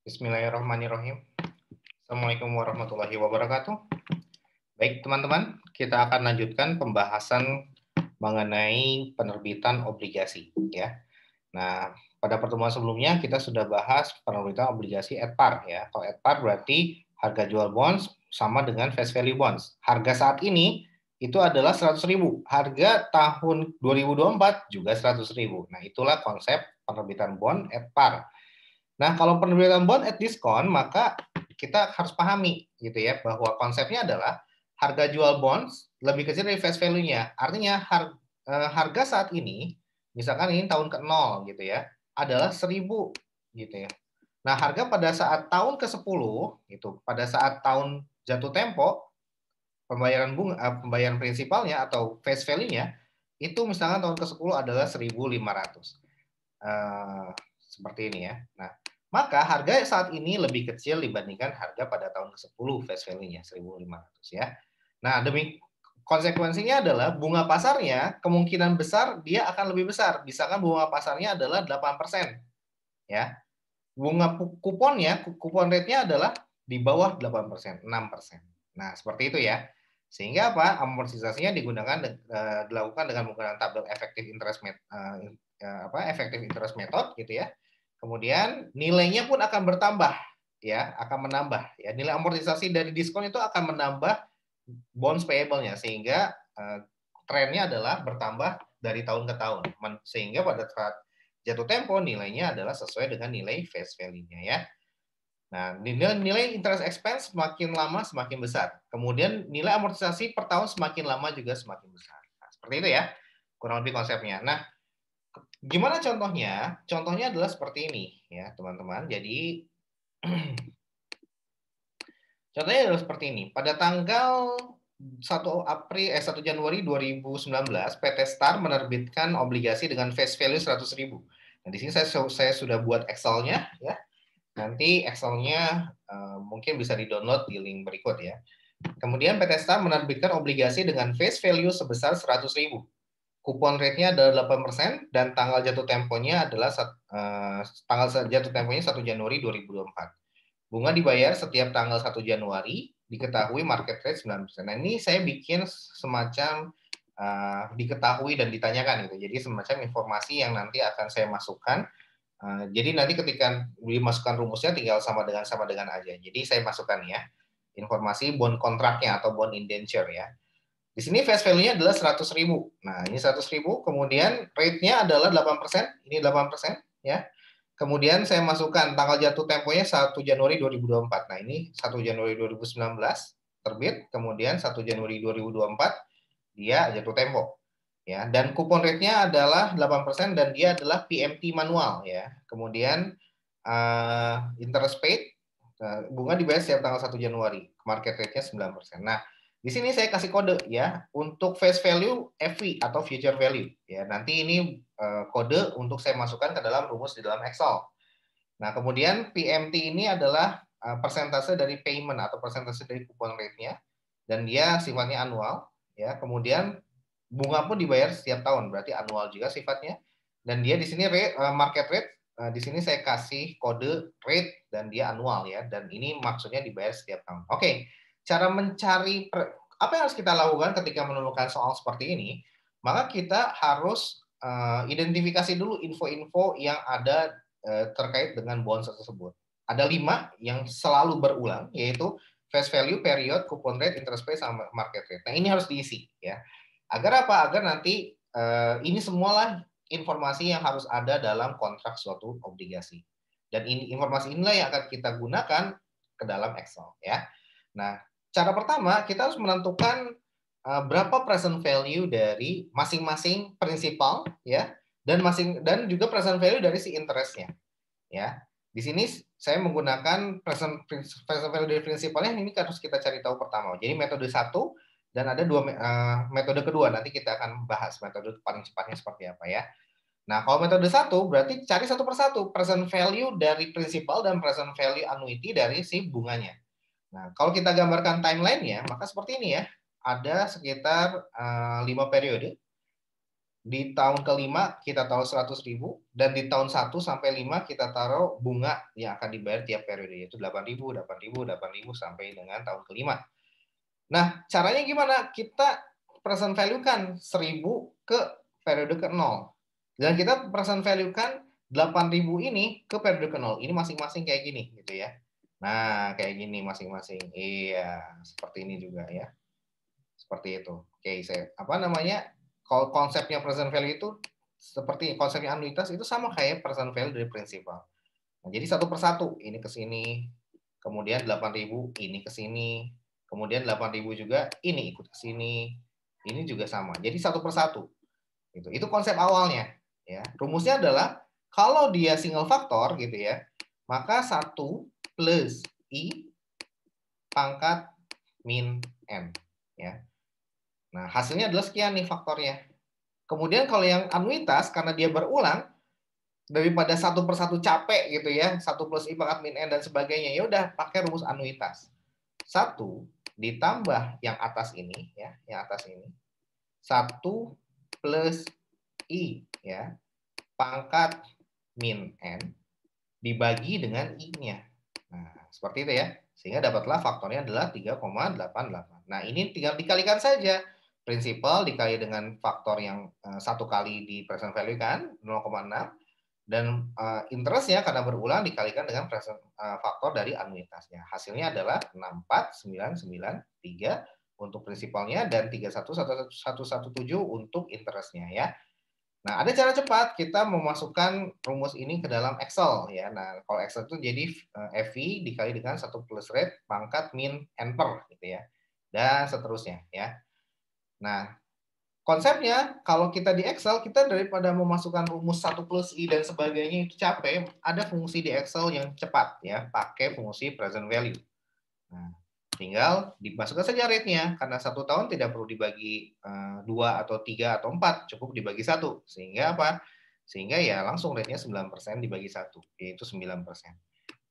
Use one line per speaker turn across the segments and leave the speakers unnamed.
Bismillahirrahmanirrahim. Assalamualaikum warahmatullahi wabarakatuh. Baik teman-teman, kita akan lanjutkan pembahasan mengenai penerbitan obligasi ya. Nah, pada pertemuan sebelumnya kita sudah bahas penerbitan obligasi at par ya. Kalau at par berarti harga jual bonds sama dengan face value bonds. Harga saat ini itu adalah 100.000. Harga tahun 2024 juga 100.000. Nah, itulah konsep penerbitan bond at par. Nah, kalau penerbitan bond at diskon, maka kita harus pahami gitu ya bahwa konsepnya adalah harga jual bonds lebih kecil dari face value-nya. Artinya harga saat ini, misalkan ini tahun ke-0 gitu ya, adalah 1.000 gitu ya. Nah, harga pada saat tahun ke-10 itu, pada saat tahun jatuh tempo, pembayaran pembayaran prinsipalnya atau face value-nya itu misalkan tahun ke-10 adalah 1.500. Seperti ini ya. Nah, maka harga saat ini lebih kecil dibandingkan harga pada tahun ke-10 face value-nya 1.500 ya. Nah, demi konsekuensinya adalah bunga pasarnya kemungkinan besar dia akan lebih besar. Misalkan bunga pasarnya adalah 8% ya. Bunga kuponnya, kupon rate-nya adalah di bawah 8%, 6%. Nah, seperti itu ya. Sehingga apa? Amortisasinya dilakukan dengan menggunakan tabel effective interest effective interest method gitu ya. Kemudian nilainya pun akan bertambah ya, akan menambah ya. Nilai amortisasi dari diskon itu akan menambah bonds payable-nya sehingga trennya adalah bertambah dari tahun ke tahun. Sehingga pada saat jatuh tempo nilainya adalah sesuai dengan nilai face value-nya ya. Nah, nilai interest expense semakin lama semakin besar. Kemudian nilai amortisasi per tahun semakin lama juga semakin besar. Nah, seperti itu ya, kurang lebih konsepnya. Nah, gimana contohnya? Contohnya adalah seperti ini ya, teman-teman. Jadi contohnya adalah seperti ini. Pada tanggal 1 Januari 2019, PT Star menerbitkan obligasi dengan face value 100.000. Nah, di sini saya sudah buat Excel-nya ya. Nanti Excel-nya mungkin bisa di-download di link berikut ya. Kemudian PT Star menerbitkan obligasi dengan face value sebesar 100.000. Kupon rate-nya adalah 8% dan tanggal jatuh temponya adalah tanggal jatuh temponya 1 Januari 2024. Bunga dibayar setiap tanggal 1 Januari, diketahui market rate 9%. Nah, ini saya bikin semacam diketahui dan ditanyakan gitu. Jadi semacam informasi yang nanti akan saya masukkan. Jadi nanti ketika dimasukkan rumusnya tinggal sama dengan aja. Jadi saya masukkan ya informasi bond kontraknya atau bond indenture ya. Di sini face value-nya adalah 100.000. Nah, ini 100.000, kemudian rate-nya adalah 8%, ini 8% ya. Kemudian saya masukkan tanggal jatuh temponya 1 Januari 2024. Nah, ini 1 Januari 2019 terbit, kemudian 1 Januari 2024 dia jatuh tempo. Ya, dan kupon rate-nya adalah 8% dan dia adalah PMT manual ya. Kemudian interest paid bunga dibayar setiap tanggal 1 Januari. Market rate-nya 9%. Nah, di sini saya kasih kode ya untuk face value FV atau future value ya. Nanti ini kode untuk saya masukkan ke dalam rumus di dalam Excel. Nah, kemudian PMT ini adalah persentase dari payment atau persentase dari kupon rate-nya dan dia sifatnya annual ya. Kemudian bunga pun dibayar setiap tahun, berarti annual juga sifatnya. Dan dia di sini market rate di sini saya kasih kode rate dan dia annual ya. Dan ini maksudnya dibayar setiap tahun. Oke, cara mencari apa yang harus kita lakukan ketika menemukan soal seperti ini? Maka kita harus identifikasi dulu info-info yang ada terkait dengan bonds tersebut. Ada 5 yang selalu berulang, yaitu face value, period, coupon rate, interest rate, sama market rate. Nah, ini harus diisi ya. Agar apa? Agar nanti ini semualah informasi yang harus ada dalam kontrak suatu obligasi. Dan informasi inilah yang akan kita gunakan ke dalam Excel ya. Nah, cara pertama kita harus menentukan berapa present value dari masing-masing prinsipal ya dan juga present value dari si interestnya ya. Di sini saya menggunakan present value dari prinsipalnya, ini harus kita cari tahu pertama. Jadi metode 1 dan ada metode kedua, nanti kita akan bahas metode paling cepatnya seperti apa ya. Nah, kalau metode 1 berarti cari satu persatu present value dari prinsipal dan present value annuity dari si bunganya. Nah, kalau kita gambarkan timeline-nya, maka seperti ini ya. Ada sekitar 5 periode. di tahun kelima kita taruh 100.000, dan di tahun 1 sampai 5 kita taruh bunga yang akan dibayar tiap periode, yaitu 8.000, 8.000, 8.000 sampai dengan tahun kelima. Nah, caranya gimana? Kita present value kan 1.000 ke periode ke 0. Dan kita present value kan 8.000 ini ke periode ke 0. Ini masing-masing kayak gini gitu ya. Nah, kayak gini masing-masing. Iya, seperti ini juga ya. Seperti itu. Oke, apa namanya? Kalau konsepnya present value itu seperti konsepnya anuitas itu sama kayak present value dari prinsipal. Nah, jadi satu persatu, ini ke sini, kemudian 8.000 ini ke sini, kemudian 8.000 juga ini ikut ke sini, ini juga sama. Jadi satu persatu. Itu konsep awalnya. Ya, rumusnya adalah kalau dia single faktor gitu ya, maka 1 plus i pangkat min n. Ya. Nah, hasilnya adalah sekian nih faktornya. Kemudian kalau yang anuitas, karena dia berulang, daripada satu persatu capek gitu ya, 1 plus I pangkat min N dan sebagainya, ya udah pakai rumus anuitas. 1 ditambah yang atas ini, ya, yang atas ini. 1 plus I, ya, pangkat min N dibagi dengan I-nya. Nah, seperti itu ya. Sehingga dapatlah faktornya adalah 3,88. Nah, ini tinggal dikalikan saja. Prinsipal dikali dengan faktor yang satu kali di present value kan, 0,6. Dan interestnya karena berulang dikalikan dengan present, faktor dari anuitasnya. Hasilnya adalah 64,993 untuk prinsipalnya dan 31,117 untuk interestnya ya. Nah, ada cara cepat kita memasukkan rumus ini ke dalam Excel ya. Nah, kalau Excel itu jadi FI dikali dengan 1 plus rate pangkat min N per gitu ya. Dan seterusnya ya. Nah, konsepnya kalau kita di Excel, kita daripada memasukkan rumus 1 plus I dan sebagainya itu capek, ada fungsi di Excel yang cepat ya, pakai fungsi present value. Nah, tinggal dimasukkan saja rate-nya, karena 1 tahun tidak perlu dibagi 2 atau 3 atau 4, cukup dibagi 1. Sehingga apa? Sehingga ya langsung rate-nya 9% dibagi 1, yaitu 9%.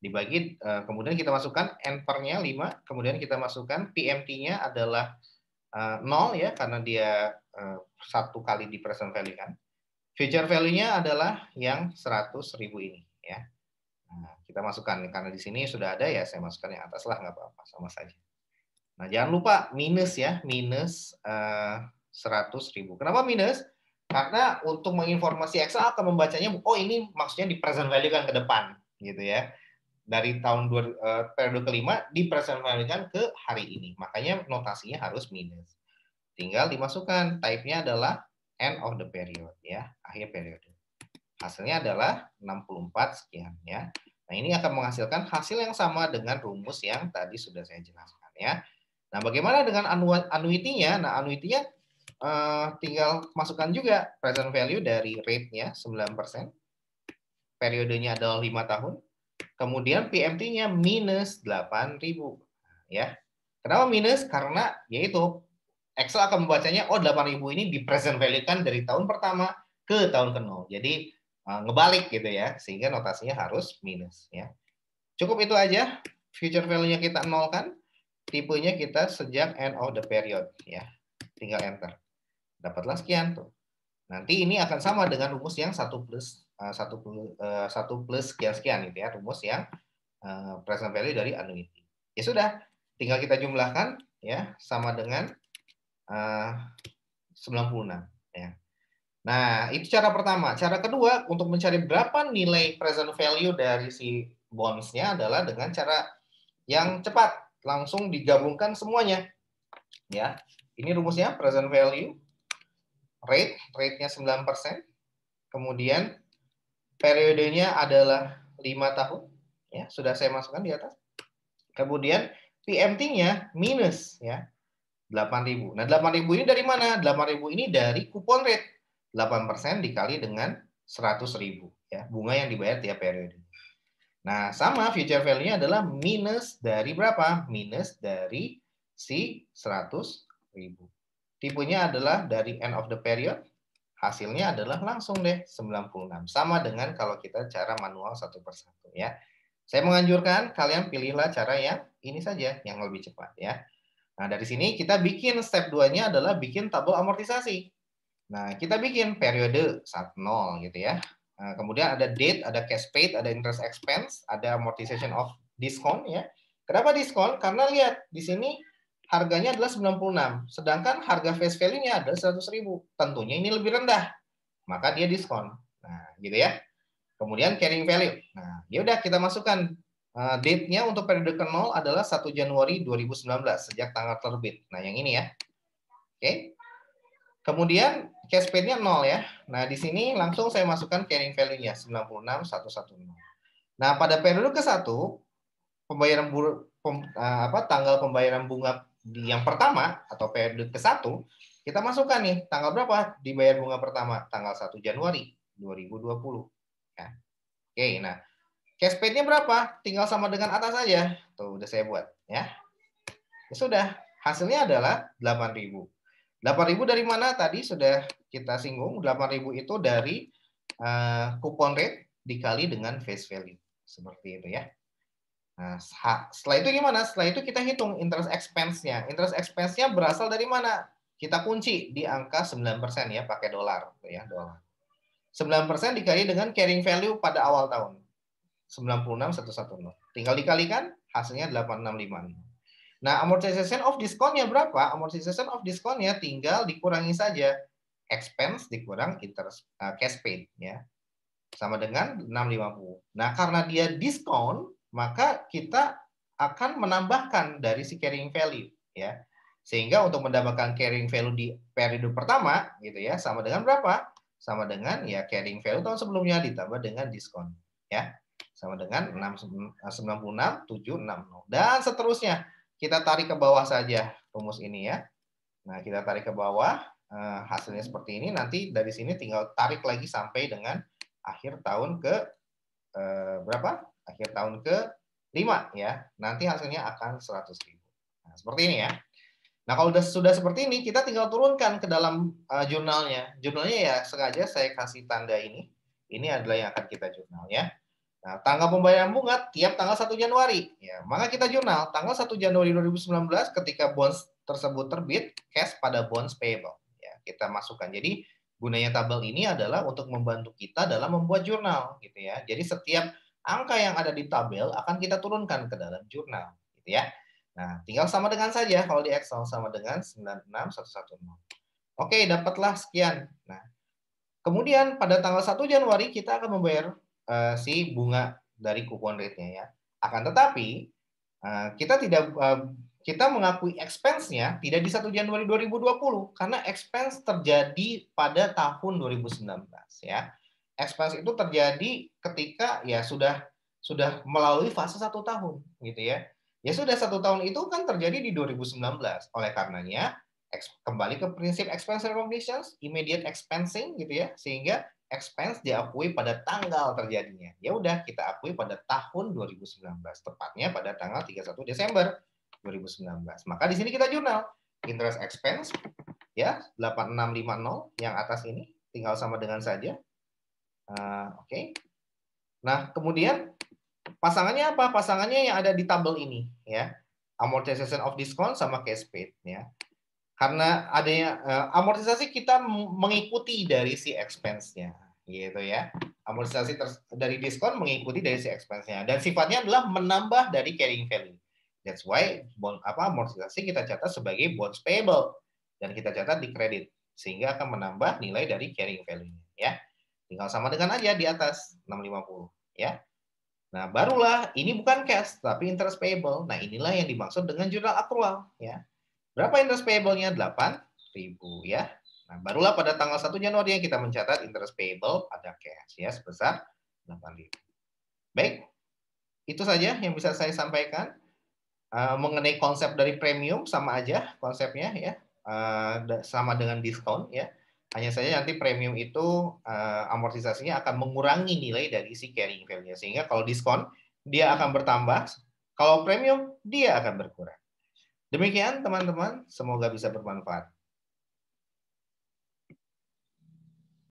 Dibagi, kemudian kita masukkan N per-nya 5, kemudian kita masukkan PMT-nya adalah 0 ya, karena dia 1 kali di present value kan. Future value-nya adalah yang 100.000 ini ya. Nah, kita masukkan karena di sini sudah ada ya, saya masukkan yang atas lah, nggak apa-apa, sama saja. Nah, jangan lupa minus ya, minus 100.000. Kenapa minus? Karena untuk menginformasi Excel akan membacanya, oh ini maksudnya di present value kan ke depan, gitu ya. Dari tahun periode kelima di present value kan ke hari ini. Makanya notasinya harus minus. Tinggal dimasukkan, type-nya adalah end of the period ya, akhir periode. Hasilnya adalah 64 sekian ya. Nah, ini akan menghasilkan hasil yang sama dengan rumus yang tadi sudah saya jelaskan ya. Nah, bagaimana dengan annuity-nya? Nah, annuity-nya tinggal masukkan juga present value dari rate-nya 9%. Periodenya adalah 5 tahun. Kemudian PMT-nya minus 8.000 ya. Kenapa minus? Karena yaitu Excel akan membacanya, oh 8.000 ini di present value kan dari tahun pertama ke tahun ke-0. Jadi ngebalik gitu ya, sehingga notasinya harus minus ya. Cukup itu aja, future value-nya kita nolkan, tipenya kita sejak end of the period ya. Tinggal enter. Dapatlah sekian tuh. Nanti ini akan sama dengan rumus yang 1 plus 1 plus sekian-sekian gitu ya, rumus yang present value dari annuity. Ya sudah, tinggal kita jumlahkan ya, sama dengan 96 ya. Nah, itu cara pertama. Cara kedua untuk mencari berapa nilai present value dari si bonds-nya adalah dengan cara yang cepat, langsung digabungkan semuanya. Ya. Ini rumusnya present value rate-nya 9%. Kemudian periodenya adalah 5 tahun. Ya, sudah saya masukkan di atas. Kemudian PMT-nya minus ya. 8.000. Nah, 8.000 ini dari mana? 8.000 ini dari kupon rate. 8% dikali dengan 100.000 ya, bunga yang dibayar tiap periode. Nah, sama future value-nya adalah minus dari berapa? Minus dari si 100.000. Tipenya adalah dari end of the period. Hasilnya adalah langsung deh 96. Sama dengan kalau kita cara manual satu persatu ya. Saya menganjurkan kalian pilihlah cara yang ini saja, yang lebih cepat ya. Nah, dari sini kita bikin step 2-nya adalah bikin tabel amortisasi. Nah, kita bikin periode 10 gitu ya. Nah, kemudian ada date, ada cash paid, ada interest expense, ada amortization of discount ya. Kenapa diskon? Karena lihat di sini harganya adalah 96, sedangkan harga face value-nya adalah 100.000. Tentunya ini lebih rendah, maka dia diskon. Nah, gitu ya. Kemudian carrying value. Nah, ya udah kita masukkan date-nya untuk periode ke-0 adalah 1 Januari 2019 sejak tanggal terbit. Nah, yang ini ya. Oke. Kemudian cash paid-nya 0 ya. Nah, di sini langsung saya masukkan carrying value-nya 96.110. Nah, pada periode ke-1 pembayaran tanggal pembayaran bunga yang pertama atau periode ke-1 kita masukkan nih tanggal berapa dibayar bunga pertama? Tanggal 1 Januari 2020. Ya. Oke, nah cash paid-nya berapa? Tinggal sama dengan atas saja. Tuh, udah saya buat ya. Ya sudah, hasilnya adalah 8.000. 8.000 dari mana? Tadi sudah kita singgung, 8.000 itu dari coupon rate dikali dengan face value. Seperti itu ya. Nah, setelah itu gimana? Setelah itu kita hitung interest expense-nya. Interest expense-nya berasal dari mana? Kita kunci di angka 9% ya, pakai dolar. Ya, dolar. 9% dikali dengan carrying value pada awal tahun. 96.110. Tinggal dikalikan, hasilnya 8.656. Nah, amortization of discount-nya berapa? Amortization of discount-nya tinggal dikurangi saja. Expense dikurang interest cash paid ya. Sama dengan 650. Nah, karena dia diskon, maka kita akan menambahkan dari si carrying value ya. Sehingga untuk mendapatkan carrying value di periode pertama gitu ya, sama dengan berapa? Sama dengan ya carrying value tahun sebelumnya ditambah dengan diskon ya. Sama dengan 96.760 dan seterusnya. Kita tarik ke bawah saja rumus ini ya. Nah, kita tarik ke bawah, hasilnya seperti ini. Nanti dari sini tinggal tarik lagi sampai dengan akhir tahun ke berapa? Akhir tahun ke 5 ya. Nanti hasilnya akan 100.000. Nah, seperti ini ya. Nah, kalau sudah seperti ini, kita tinggal turunkan ke dalam jurnalnya. Jurnalnya ya sengaja saya kasih tanda ini. Ini adalah yang akan kita jurnal ya. Nah, tanggal pembayaran bunga tiap tanggal 1 Januari. Ya, maka kita jurnal tanggal 1 Januari 2019 ketika bonds tersebut terbit, cash pada bonds payable. Ya, kita masukkan. Jadi, gunanya tabel ini adalah untuk membantu kita dalam membuat jurnal gitu ya. Jadi setiap angka yang ada di tabel akan kita turunkan ke dalam jurnal gitu ya. Nah, tinggal sama dengan saja kalau di Excel sama dengan 96110. Oke, dapatlah sekian. Nah, kemudian pada tanggal 1 Januari kita akan membayar si bunga dari coupon rate-nya ya. Akan tetapi kita mengakui expense-nya tidak di 1 Januari 2020 karena expense terjadi pada tahun 2019 ya. Expense itu terjadi ketika ya sudah melalui fase 1 tahun gitu ya. Ya sudah 1 tahun itu kan terjadi di 2019. Oleh karenanya kembali ke prinsip expense recognition, immediate expensing gitu ya, sehingga expense diakui pada tanggal terjadinya. Ya udah kita akui pada tahun 2019, tepatnya pada tanggal 31 Desember 2019. Maka di sini kita jurnal interest expense ya 8650 yang atas ini tinggal sama dengan saja. Oke. Nah, kemudian pasangannya apa? Pasangannya yang ada di tabel ini ya. Amortization of discount sama cash paid ya. Karena adanya amortisasi kita mengikuti dari si expense-nya gitu ya. Amortisasi dari diskon mengikuti dari si expense-nya dan sifatnya adalah menambah dari carrying value. That's why amortisasi kita catat sebagai bonds payable dan kita catat di kredit sehingga akan menambah nilai dari carrying value-nya ya. Tinggal sama dengan aja di atas 650 ya. Nah, barulah ini bukan cash tapi interest payable. Nah, inilah yang dimaksud dengan jurnal akrual ya. Berapa interest payable-nya? 8.000 ya. Nah, barulah pada tanggal 1 Januari yang kita mencatat interest payable pada cash ya sebesar 8.000. Baik, itu saja yang bisa saya sampaikan mengenai konsep dari premium sama aja konsepnya ya. Sama dengan diskon ya. Hanya saja nanti premium itu amortisasinya akan mengurangi nilai dari si carrying value-nya sehingga kalau diskon dia akan bertambah, kalau premium dia akan berkurang. Demikian teman-teman, semoga bisa bermanfaat.